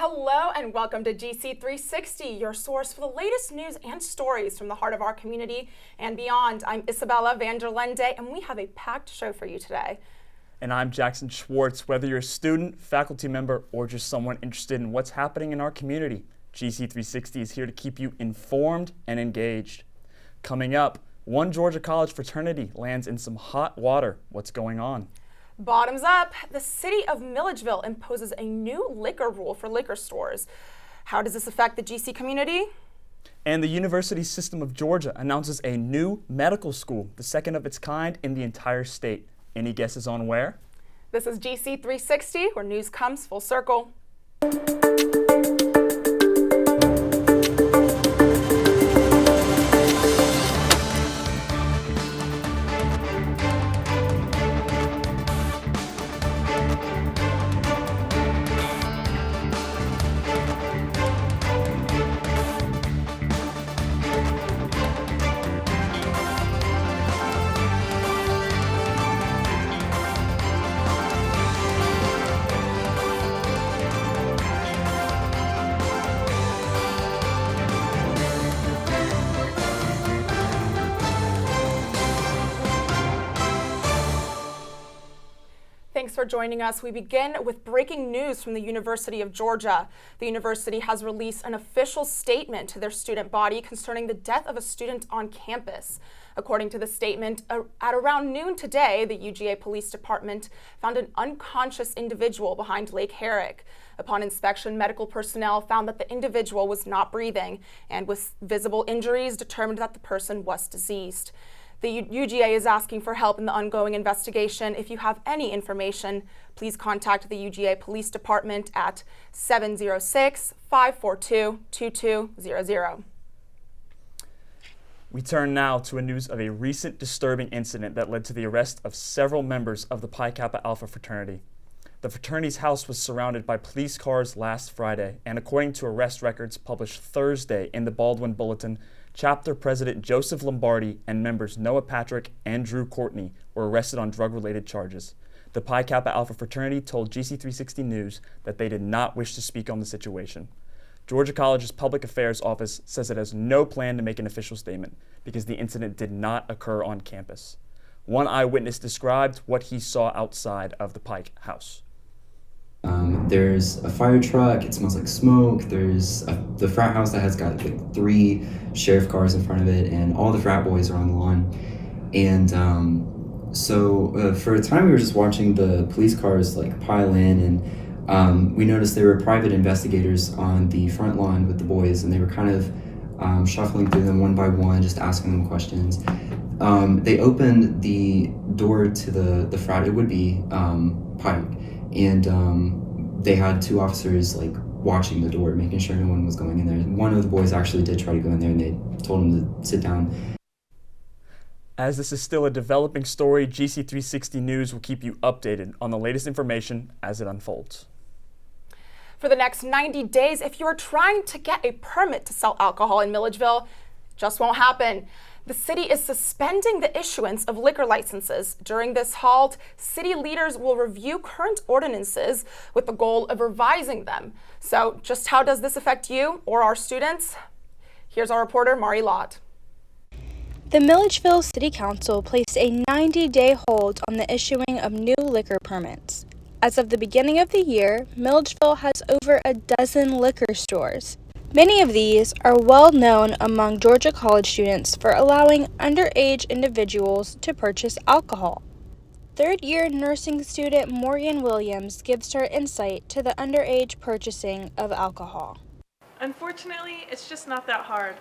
Hello and welcome to GC360, your source for the latest news and stories from the heart of our community and beyond. I'm Isabellea Lende, and we have a packed show for you today. And I'm Jackson Schwartz. Whether you're a student, faculty member, or just someone interested in what's happening in our community, GC360 is here to keep you informed and engaged. Coming up, one Georgia College fraternity lands in some hot water. What's going on? Bottoms up, the city of Milledgeville imposes a new liquor rule for liquor stores. How does this affect the GC community? And the University System of Georgia announces a new medical school, the second of its kind in the entire state. Any guesses on where? This is GC360, where news comes full circle. Thanks for joining us. We begin with breaking news from the University of Georgia. The university has released an official statement to their student body concerning the death of a student on campus. According to the statement, at around noon today, the UGA Police Department found an unconscious individual behind Lake Herrick. Upon inspection, medical personnel found that the individual was not breathing and with visible injuries determined that the person was deceased. The UGA is asking for help in the ongoing investigation. If you have any information, please contact the UGA Police Department at 706-542-2200. We turn now to news of a recent disturbing incident that led to the arrest of several members of the Pi Kappa Alpha fraternity. The fraternity's house was surrounded by police cars last Friday, and according to arrest records published Thursday in the Baldwin Bulletin, Chapter President Joseph Lombardi and members Noah Patrick and Drew Courtney were arrested on drug-related charges. The Pi Kappa Alpha fraternity told GC360 News that they did not wish to speak on the situation. Georgia College's Public Affairs Office says it has no plan to make an official statement because the incident did not occur on campus. One eyewitness described what he saw outside of the Pike house. There's a fire truck, it smells like smoke, there's the frat house that has got like 3 sheriff cars in front of it, and all the frat boys are on the lawn. And so for a time we were just watching the police cars like pile in, and we noticed there were private investigators on the front lawn with the boys, and they were kind of shuffling through them one by one, just asking them questions. They opened the door to the frat, it would be Pike, and they had 2 officers like watching the door, making sure no one was going in there. One of the boys actually did try to go in there, and they told him to sit down. As this is still a developing story, GC360 News will keep you updated on the latest information as it unfolds. For the next 90 days, if you are trying to get a permit to sell alcohol in Milledgeville, it just won't happen. The city is suspending the issuance of liquor licenses. During this halt, city leaders will review current ordinances with the goal of revising them. So just how does this affect you or our students? Here's our reporter, Mari Lott. The Milledgeville City Council placed a 90-day hold on the issuing of new liquor permits. As of the beginning of the year, Milledgeville has over a dozen liquor stores. Many of these are well known among Georgia College students for allowing underage individuals to purchase alcohol. Third-year nursing student Morgan Williams gives her insight to the underage purchasing of alcohol. Unfortunately, it's just not that hard.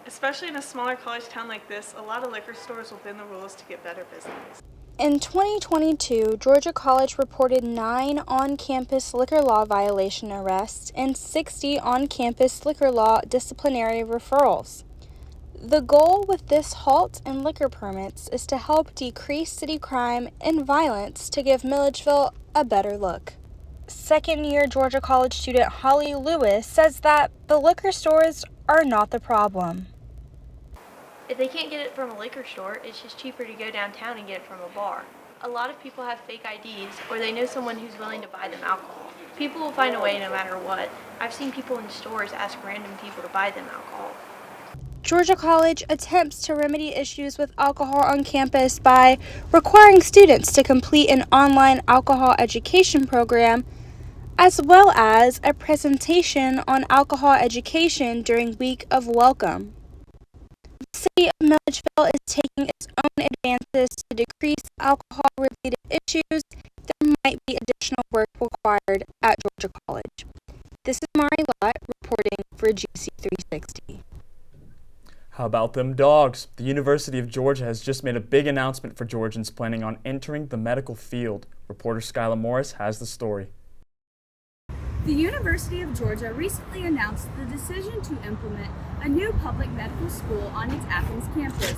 Especially in a smaller college town like this, a lot of liquor stores will bend the rules to get better business. In 2022, Georgia College reported 9 on-campus liquor law violation arrests and 60 on-campus liquor law disciplinary referrals. The goal with this halt in liquor permits is to help decrease city crime and violence to give Milledgeville a better look. Second-year Georgia College student Holly Lewis says that the liquor stores are not the problem. If they can't get it from a liquor store, it's just cheaper to go downtown and get it from a bar. A lot of people have fake IDs, or they know someone who's willing to buy them alcohol. People will find a way no matter what. I've seen people in stores ask random people to buy them alcohol. Georgia College attempts to remedy issues with alcohol on campus by requiring students to complete an online alcohol education program, as well as a presentation on alcohol education during Week of Welcome. The city of Milledgeville is taking its own advances to decrease alcohol-related issues. There might be additional work required at Georgia College. This is Mari Lott reporting for GC360. How about them dogs? The University of Georgia has just made a big announcement for Georgians planning on entering the medical field. Reporter Skyla Morris has the story. The University of Georgia recently announced the decision to implement a new public medical school on its Athens campus.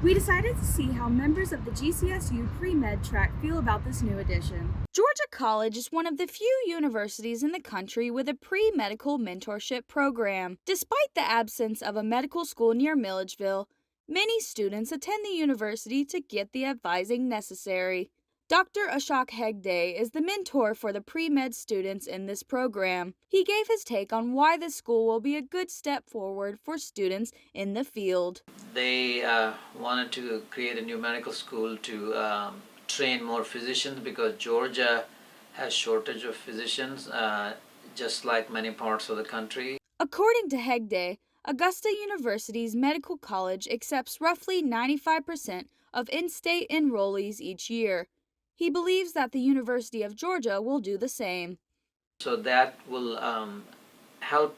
We decided to see how members of the GCSU pre-med track feel about this new addition. Georgia College is one of the few universities in the country with a pre-medical mentorship program. Despite the absence of a medical school near Milledgeville, many students attend the university to get the advising necessary. Dr. Ashok Hegde is the mentor for the pre-med students in this program. He gave his take on why the school will be a good step forward for students in the field. They wanted to create a new medical school to train more physicians because Georgia has shortage of physicians, just like many parts of the country. According to Hegde, Augusta University's Medical College accepts roughly 95% of in-state enrollees each year. He believes that the University of Georgia will do the same. So that will help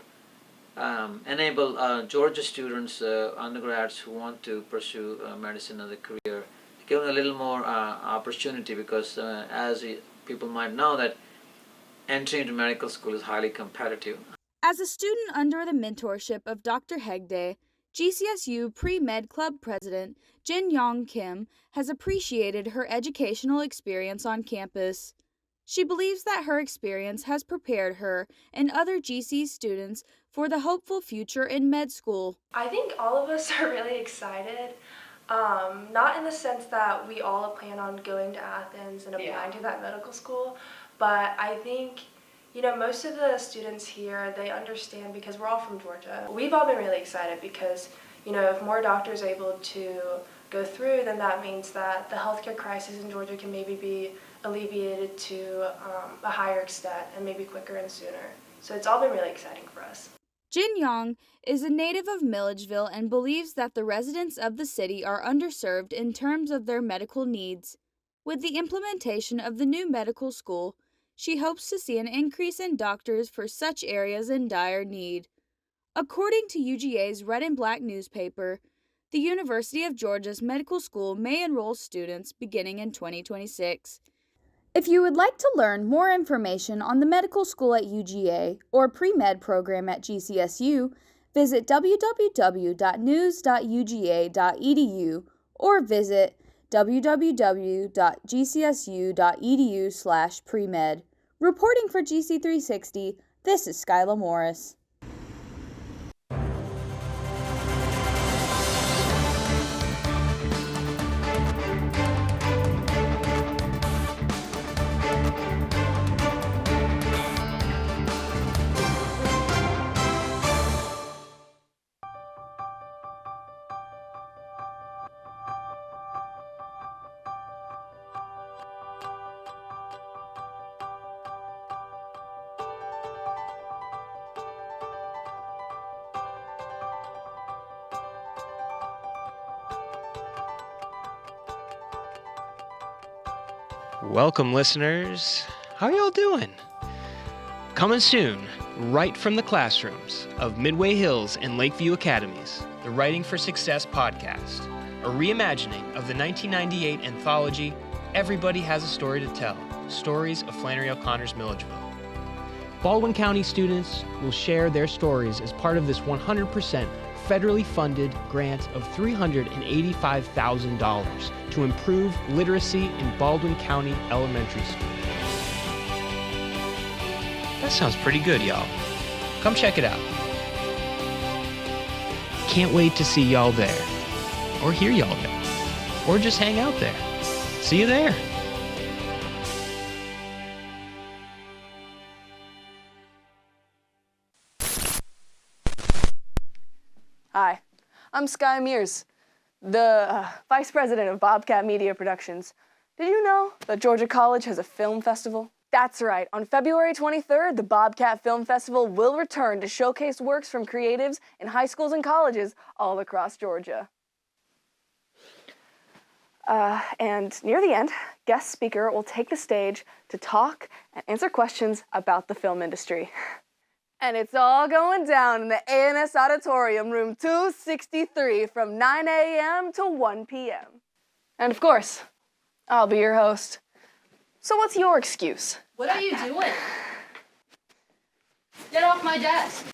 enable Georgia students, undergrads who want to pursue medicine as a career, give them a little more opportunity because as people might know that entry into medical school is highly competitive. As a student under the mentorship of Dr. Hegde, GCSU Pre-Med Club President Jin Yong Kim has appreciated her educational experience on campus. She believes that her experience has prepared her and other GC students for the hopeful future in med school. I think all of us are really excited, not in the sense that we all plan on going to Athens and applying to that medical school, but I think most of the students here, they understand because we're all from Georgia. We've all been really excited because, if more doctors are able to go through, then that means that the healthcare crisis in Georgia can maybe be alleviated to a higher extent and maybe quicker and sooner. So it's all been really exciting for us. Jin Yong is a native of Milledgeville and believes that the residents of the city are underserved in terms of their medical needs. With the implementation of the new medical school, she hopes to see an increase in doctors for such areas in dire need. According to UGA's Red and Black newspaper, the University of Georgia's medical school may enroll students beginning in 2026. If you would like to learn more information on the medical school at UGA or pre-med program at GCSU, visit www.news.uga.edu or visit www.gcsu.edu/premed. Reporting for GC360, this is Skyla Morris. Welcome, listeners. How y'all doing? Coming soon, right from the classrooms of Midway Hills and Lakeview Academies, the Writing for Success podcast, a reimagining of the 1998 anthology, Everybody Has a Story to Tell, Stories of Flannery O'Connor's Milledgeville. Baldwin County students will share their stories as part of this 100% federally funded grant of $385,000 to improve literacy in Baldwin County Elementary School. That sounds pretty good, y'all. Come check it out. Can't wait to see y'all there, or hear y'all there, or just hang out there. See you there. Hi, I'm Sky Mears, the Vice President of Bobcat Media Productions. Did you know that Georgia College has a film festival? That's right, on February 23rd, the Bobcat Film Festival will return to showcase works from creatives in high schools and colleges all across Georgia. And near the end, guest speaker will take the stage to talk and answer questions about the film industry. And it's all going down in the A&S Auditorium, room 263, from 9 a.m. to 1 p.m. And of course, I'll be your host. So what's your excuse? What are you doing? Get off my desk.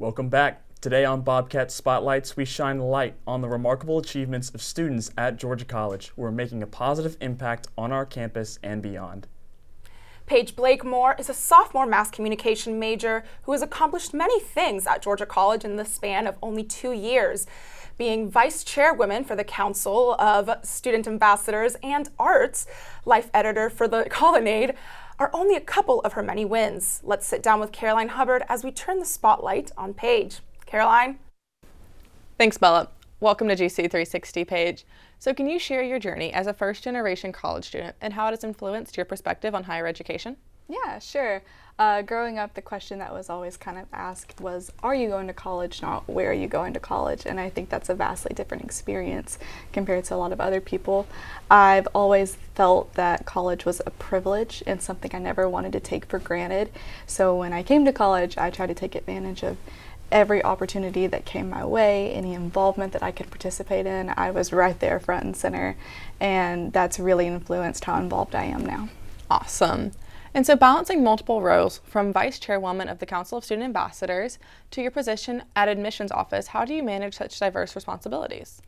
Welcome back. Today on Bobcat Spotlights, we shine light on the remarkable achievements of students at Georgia College who are making a positive impact on our campus and beyond. Paige Blakemore is a sophomore mass communication major who has accomplished many things at Georgia College in the span of only 2 years. Being vice chairwoman for the Council of Student Ambassadors and Arts, life editor for the Colonnade, are only a couple of her many wins. Let's sit down with Caroline Hubbard as we turn the spotlight on Paige. Caroline? Thanks, Bella. Welcome to GC360, Paige. So can you share your journey as a first-generation college student and how it has influenced your perspective on higher education? Yeah, sure. Growing up, the question that was always kind of asked was, are you going to college, not where are you going to college? And I think that's a vastly different experience compared to a lot of other people. I've always felt that college was a privilege and something I never wanted to take for granted. So when I came to college, I tried to take advantage of every opportunity that came my way, any involvement that I could participate in. I was right there front and center, and that's really influenced how involved I am now. Awesome. And so balancing multiple roles, from vice chairwoman of the Council of Student Ambassadors to your position at admissions office, how do you manage such diverse responsibilities?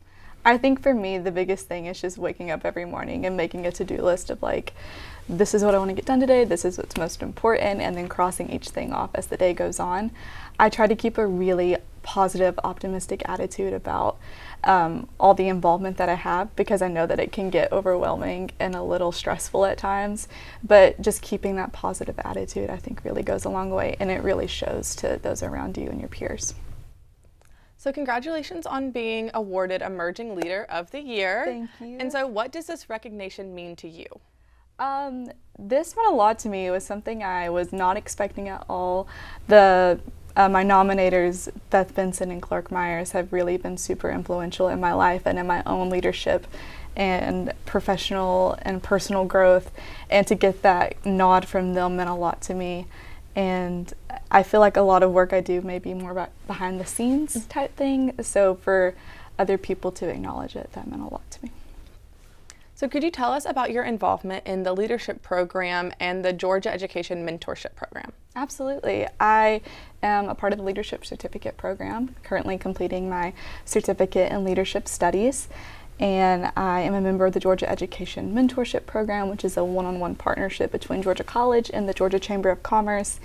I think for me, the biggest thing is just waking up every morning and making a to-do list of like, this is what I want to get done today, this is what's most important, and then crossing each thing off as the day goes on. I try to keep a really positive, optimistic attitude about all the involvement that I have, because I know that it can get overwhelming and a little stressful at times, but just keeping that positive attitude I think really goes a long way, and it really shows to those around you and your peers. So congratulations on being awarded Emerging Leader of the Year. Thank you. And so what does this recognition mean to you? This meant a lot to me. It was something I was not expecting at all. My nominators, Beth Benson and Clark Myers, have really been super influential in my life and in my own leadership and professional and personal growth. And to get that nod from them meant a lot to me. And I feel like a lot of work I do may be more about behind the scenes type thing. So for other people to acknowledge it, that meant a lot to me. So could you tell us about your involvement in the leadership program and the Georgia Education Mentorship Program? Absolutely. I am a part of the Leadership Certificate Program, currently completing my certificate in leadership studies. And I am a member of the Georgia Education Mentorship Program, which is a one-on-one partnership between Georgia College and the Georgia Chamber of Commerce.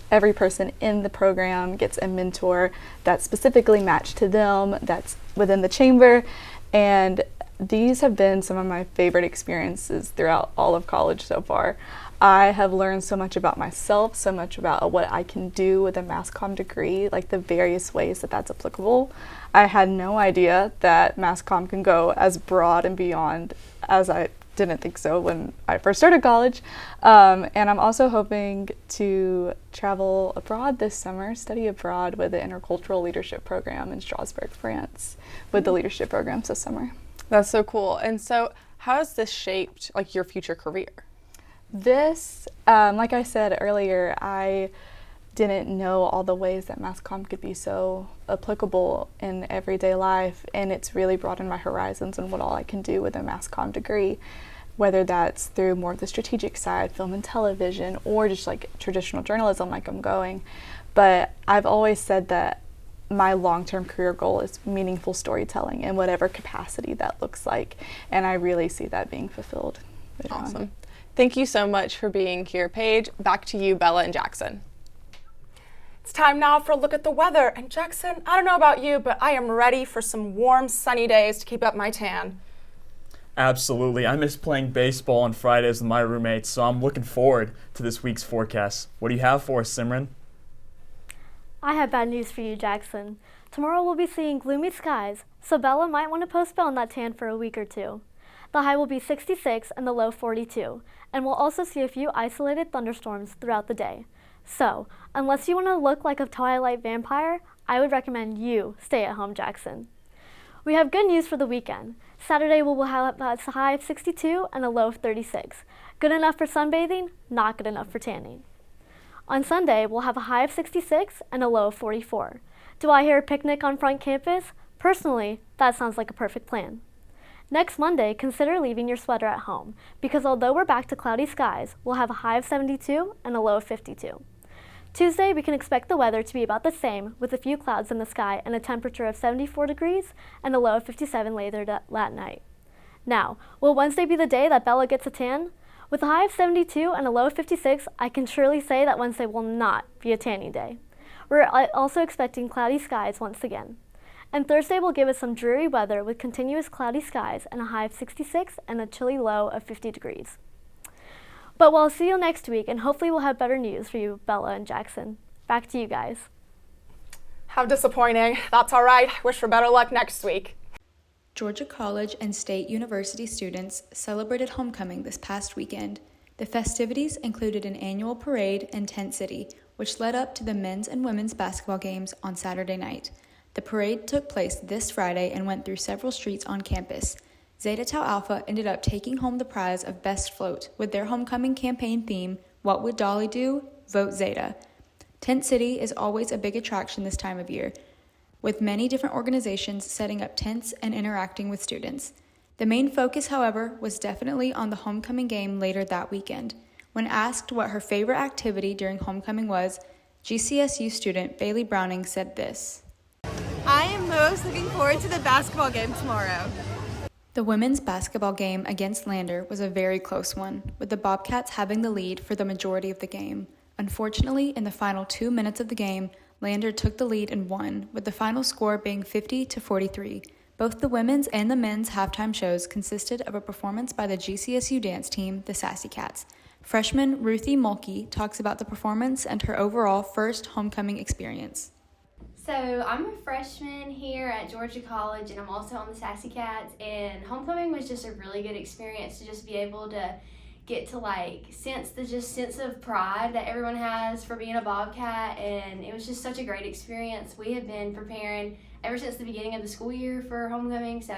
Every person in the program gets a mentor that's specifically matched to them, that's within the chamber. And these have been some of my favorite experiences throughout all of college so far. I have learned so much about myself, so much about what I can do with a mass comm degree, like the various ways that that's applicable. I had no idea that mass comm can go as broad and beyond as I didn't think so when I first started college. And I'm also hoping to travel abroad this summer, study abroad with the Intercultural Leadership Program in Strasbourg, France, with the leadership programs this summer. That's so cool. And so how has this shaped like your future career? This, like I said earlier, I didn't know all the ways that mass comm could be so applicable in everyday life, and it's really broadened my horizons and what all I can do with a mass comm degree, whether that's through more of the strategic side, film and television, or just like traditional journalism like I'm going. But I've always said that my long-term career goal is meaningful storytelling in whatever capacity that looks like, and I really see that being fulfilled. Thank you so much for being here, Paige. Back to you, Bella and Jackson. It's time now for a look at the weather. And Jackson, I don't know about you, but I am ready for some warm, sunny days to keep up my tan. Absolutely. I miss playing baseball on Fridays with my roommates, so I'm looking forward to this week's forecast. What do you have for us, Simran? I have bad news for you, Jackson. Tomorrow we'll be seeing gloomy skies, so Bella might want to postpone that tan for a week or two. The high will be 66 and the low 42, and we'll also see a few isolated thunderstorms throughout the day. So, unless you want to look like a twilight vampire, I would recommend you stay at home, Jackson. We have good news for the weekend. Saturday we will have a high of 62 and a low of 36. Good enough for sunbathing, not good enough for tanning. On Sunday, we'll have a high of 66 and a low of 44. Do I hear a picnic on front campus? Personally, that sounds like a perfect plan. Next Monday, consider leaving your sweater at home, because although we're back to cloudy skies, we'll have a high of 72 and a low of 52. Tuesday, we can expect the weather to be about the same, with a few clouds in the sky and a temperature of 74 degrees and a low of 57 later that night. Now, will Wednesday be the day that Bella gets a tan? With a high of 72 and a low of 56, I can surely say that Wednesday will not be a tanning day. We're also expecting cloudy skies once again. And Thursday will give us some dreary weather with continuous cloudy skies and a high of 66 and a chilly low of 50 degrees. But we'll see you next week, and hopefully we'll have better news for you, Bella and Jackson. Back to you guys. How disappointing. That's all right. Wish for better luck next week. Georgia College and State University students celebrated homecoming this past weekend. The festivities included an annual parade in Tent City, which led up to the men's and women's basketball games on Saturday night. The parade took place this Friday and went through several streets on campus. Zeta Tau Alpha ended up taking home the prize of Best Float with their homecoming campaign theme, What Would Dolly Do? Vote Zeta. Tent City is always a big attraction this time of year, with many different organizations setting up tents and interacting with students. The main focus, however, was definitely on the homecoming game later that weekend. When asked what her favorite activity during homecoming was, GCSU student Bailey Browning said this. I am most looking forward to the basketball game tomorrow. The women's basketball game against Lende was a very close one, with the Bobcats having the lead for the majority of the game. Unfortunately, in the final 2 minutes of the game, Lende took the lead and won, with the final score being 50-43. Both the women's and the men's halftime shows consisted of a performance by the GCSU dance team, the Sassy Cats. Freshman Ruthie Mulkey talks about the performance and her overall first homecoming experience. So I'm a freshman here at Georgia College, and I'm also on the Sassy Cats, and homecoming was just a really good experience to just be able to get to sense of pride that everyone has for being a Bobcat, and it was just such a great experience. We have been preparing ever since the beginning of the school year for homecoming, so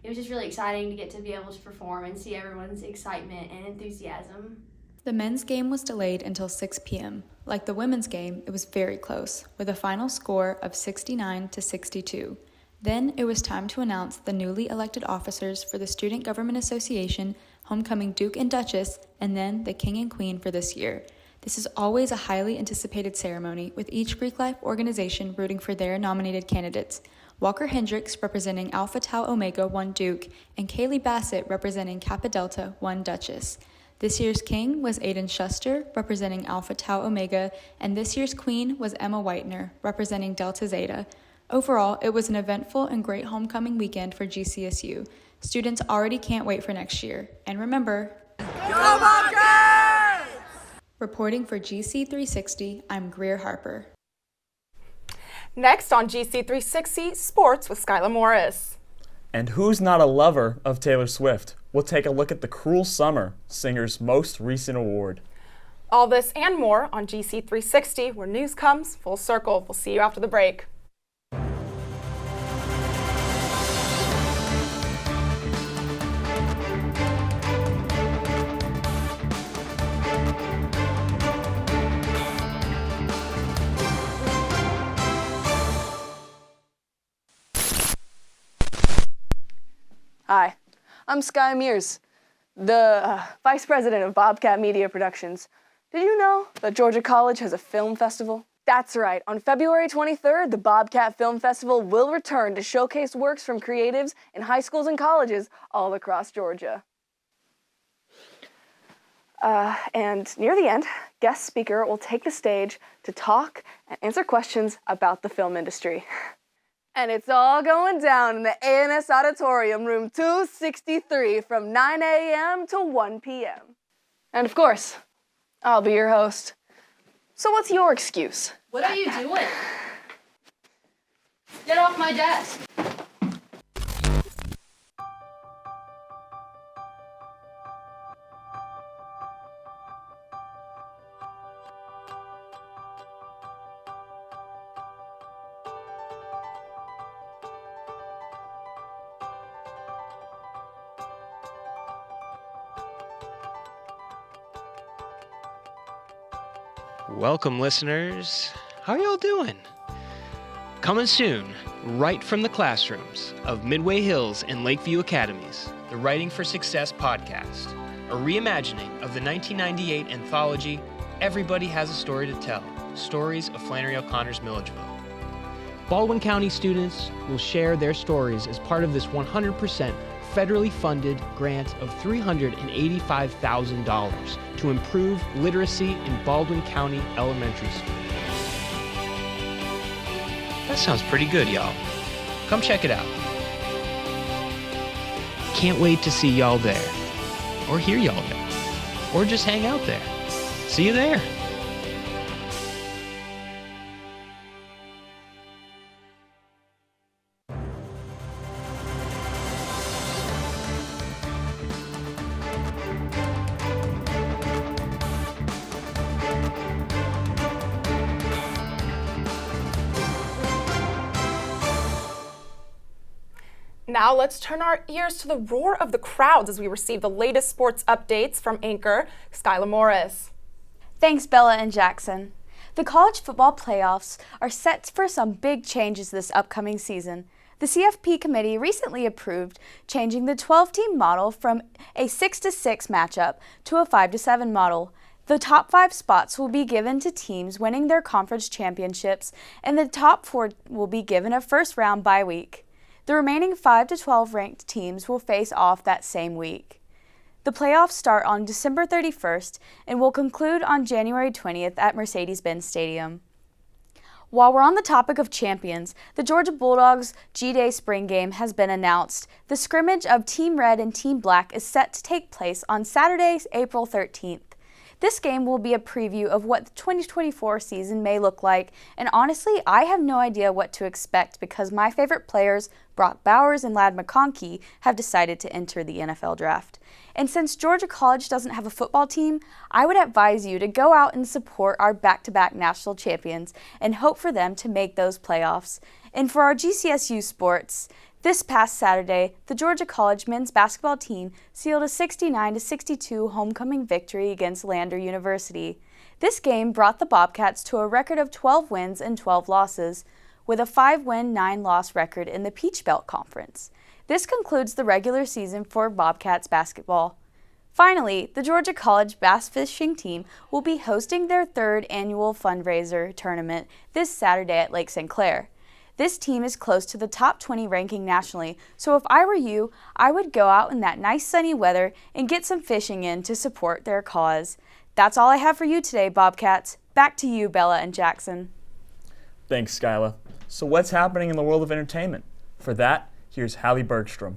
it was just really exciting to get to be able to perform and see everyone's excitement and enthusiasm. The men's game was delayed until 6 p.m. Like the women's game, it was very close, with a final score of 69-62. Then it was time to announce the newly elected officers for the Student Government Association, homecoming Duke and Duchess, and then the King and Queen for this year. This is always a highly anticipated ceremony, with each Greek life organization rooting for their nominated candidates. Walker Hendricks, representing Alpha Tau Omega, won Duke, and Kaylee Bassett, representing Kappa Delta, won Duchess. This year's king was Aiden Schuster, representing Alpha Tau Omega, and this year's queen was Emma Whitener, representing Delta Zeta. Overall, it was an eventful and great homecoming weekend for GCSU. Students already can't wait for next year. And remember, Go Bobcats! Reporting for GC360, I'm Greer Harper. Next on GC360, Sports with Skylar Morris. And who's not a lover of Taylor Swift? We'll take a look at the Cruel Summer, singer's most recent award. All this and more on GC360, where news comes full circle. We'll see you after the break. Hi, I'm Sky Mears, the Vice President of Bobcat Media Productions. Did you know that Georgia College has a film festival? That's right, on February 23rd, the Bobcat Film Festival will return to showcase works from creatives in high schools and colleges all across Georgia. And near the end, guest speaker will take the stage to talk and answer questions about the film industry. And it's all going down in the ANS Auditorium, room 263, from 9 a.m. to 1 p.m. And of course, I'll be your host. So what's your excuse? What are you doing? Get off my desk. Welcome, listeners. How are y'all doing? Coming soon, right from the classrooms of Midway Hills and Lakeview Academies, the Writing for Success podcast, a reimagining of the 1998 anthology, Everybody Has a Story to Tell, Stories of Flannery O'Connor's Milledgeville. Baldwin County students will share their stories as part of this 100% federally funded grant of $385,000 to improve literacy in Baldwin County elementary schools. That sounds pretty good, y'all. Come check it out. Can't wait to see y'all there, or hear y'all there, or just hang out there. See you there. Now let's turn our ears to the roar of the crowds as we receive the latest sports updates from anchor Skylar Morris. Thanks, Bella and Jackson. The college football playoffs are set for some big changes this upcoming season. The CFP committee recently approved changing the 12-team model from a 6-6 matchup to a 5-7 model. The top 5 spots will be given to teams winning their conference championships, and the top 4 will be given a first-round bye week. The remaining 5 to 12 ranked teams will face off that same week. The playoffs start on December 31st and will conclude on January 20th at Mercedes-Benz Stadium. While we're on the topic of champions, the Georgia Bulldogs G-Day spring game has been announced. The scrimmage of Team Red and Team Black is set to take place on Saturday, April 13th. This game will be a preview of what the 2024 season may look like, and honestly, I have no idea what to expect because my favorite players, Brock Bowers and Ladd McConkey, have decided to enter the NFL draft. And since Georgia College doesn't have a football team, I would advise you to go out and support our back-to-back national champions and hope for them to make those playoffs. And for our GCSU sports, this past Saturday, the Georgia College men's basketball team sealed a 69-62 homecoming victory against Lende University. This game brought the Bobcats to a record of 12 wins and 12 losses, with a 5-win, 9-loss record in the Peach Belt Conference. This concludes the regular season for Bobcats basketball. Finally, the Georgia College bass fishing team will be hosting their 3rd annual fundraiser tournament this Saturday at Lake St. Clair. This team is close to the top 20 ranking nationally, so if I were you, I would go out in that nice sunny weather and get some fishing in to support their cause. That's all I have for you today, Bobcats. Back to you, Bella and Jackson. Thanks, Skyla. So what's happening in the world of entertainment? For that, here's Hallie Bergstrom.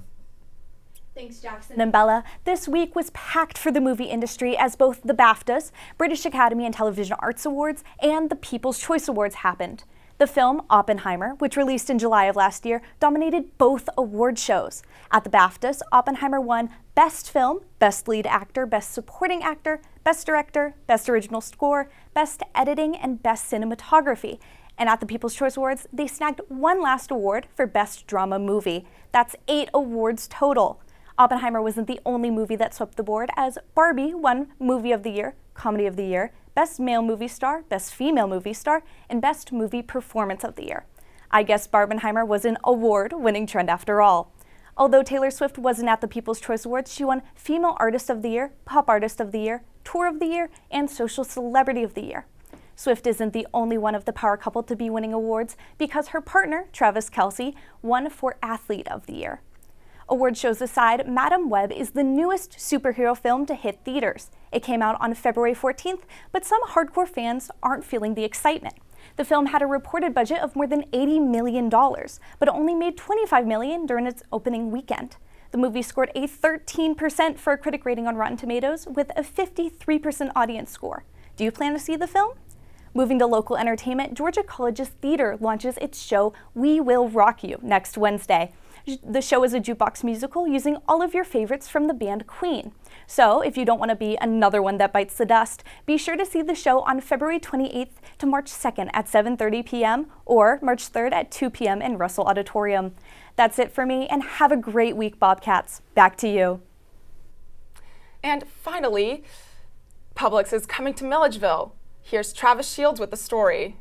Thanks, Jackson and Bella. This week was packed for the movie industry as both the BAFTAs, British Academy and Television Arts Awards, and the People's Choice Awards happened. The film Oppenheimer, which released in July of last year, dominated both award shows. At the BAFTAs, Oppenheimer won Best Film, Best Lead Actor, Best Supporting Actor, Best Director, Best Original Score, Best Editing, and Best Cinematography. And at the People's Choice Awards, they snagged one last award for Best Drama Movie. That's 8 awards total. Oppenheimer wasn't the only movie that swept the board, as Barbie won Movie of the Year, Comedy of the Year, Best Male Movie Star, Best Female Movie Star, and Best Movie Performance of the Year. I guess Barbenheimer was an award-winning trend after all. Although Taylor Swift wasn't at the People's Choice Awards, she won Female Artist of the Year, Pop Artist of the Year, Tour of the Year, and Social Celebrity of the Year. Swift isn't the only one of the power couple to be winning awards because her partner, Travis Kelce, won for Athlete of the Year. Award shows aside, Madam Web is the newest superhero film to hit theaters. It came out on February 14th, but some hardcore fans aren't feeling the excitement. The film had a reported budget of more than $80 million, but only made $25 million during its opening weekend. The movie scored a 13% for a critic rating on Rotten Tomatoes with a 53% audience score. Do you plan to see the film? Moving to local entertainment, Georgia College's theater launches its show We Will Rock You next Wednesday. The show is a jukebox musical using all of your favorites from the band Queen. So if you don't want to be another one that bites the dust, be sure to see the show on February 28th to March 2nd at 7:30 p.m. or March 3rd at 2 p.m. in Russell Auditorium. That's it for me, and have a great week, Bobcats. Back to you. And finally, Publx is coming to Milledgeville. Here's Travis Shields with the story.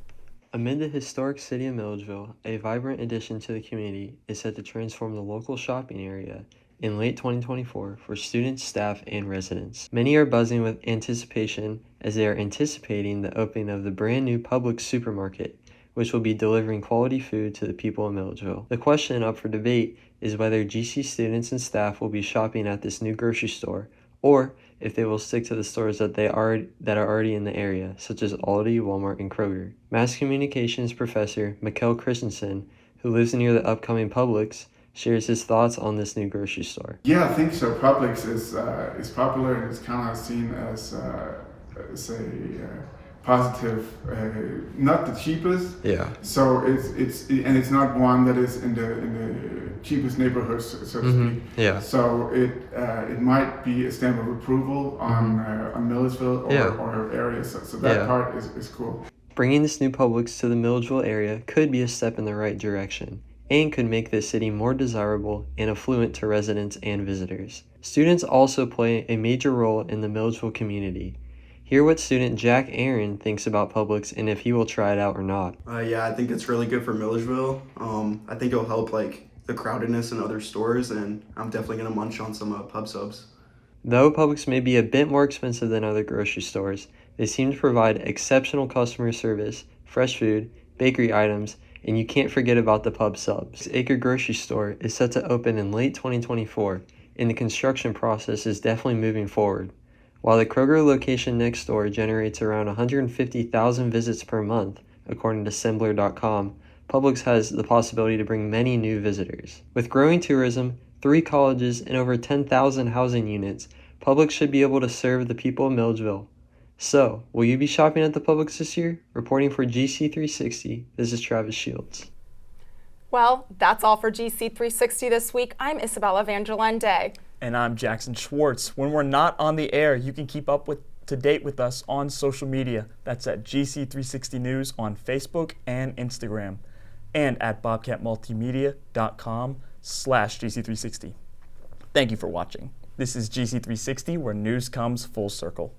Amid the historic city of Milledgeville, a vibrant addition to the community is set to transform the local shopping area in late 2024 for students, staff, and residents. Many are buzzing with anticipation as they are anticipating the opening of the brand new Publx supermarket, which will be delivering quality food to the people of Milledgeville. The question up for debate is whether GC students and staff will be shopping at this new grocery store, or if they will stick to the stores that are already in the area, such as Aldi, Walmart, and Kroger. Mass Communications professor Mikkel Christensen, who lives near the upcoming Publx, shares his thoughts on this new grocery store. Yeah, I think so. Publx is popular and it's kind of seen as a positive, not the cheapest. Yeah. So it's not one that is in the cheapest neighborhoods, so to speak. Yeah. So it might be a stamp of approval on Milledgeville or areas. So that part is cool. Bringing this new Publx to the Milledgeville area could be a step in the right direction and could make the city more desirable and affluent to residents and visitors. Students also play a major role in the Milledgeville community. Hear what student Jack Aaron thinks about Publx and if he will try it out or not. Yeah, I think it's really good for Milledgeville. I think it'll help the crowdedness in other stores, and I'm definitely gonna munch on some pub subs. Though Publx may be a bit more expensive than other grocery stores, they seem to provide exceptional customer service, fresh food, bakery items, and you can't forget about the pub subs. This acre grocery store is set to open in late 2024, and the construction process is definitely moving forward. While the Kroger location next door generates around 150,000 visits per month, according to Sembler.com, Publx has the possibility to bring many new visitors. With growing tourism, 3 colleges, and over 10,000 housing units, Publx should be able to serve the people of Milledgeville. So, will you be shopping at the Publx this year? Reporting for GC360, this is Travis Shields. Well, that's all for GC360 this week. I'm Isabellea Lende. And I'm Jackson Schwartz. When we're not on the air, you can keep up to date with us on social media. That's at GC360 News on Facebook and Instagram, and at bobcatmultimedia.com/GC360. Thank you for watching. This is GC360, where news comes full circle.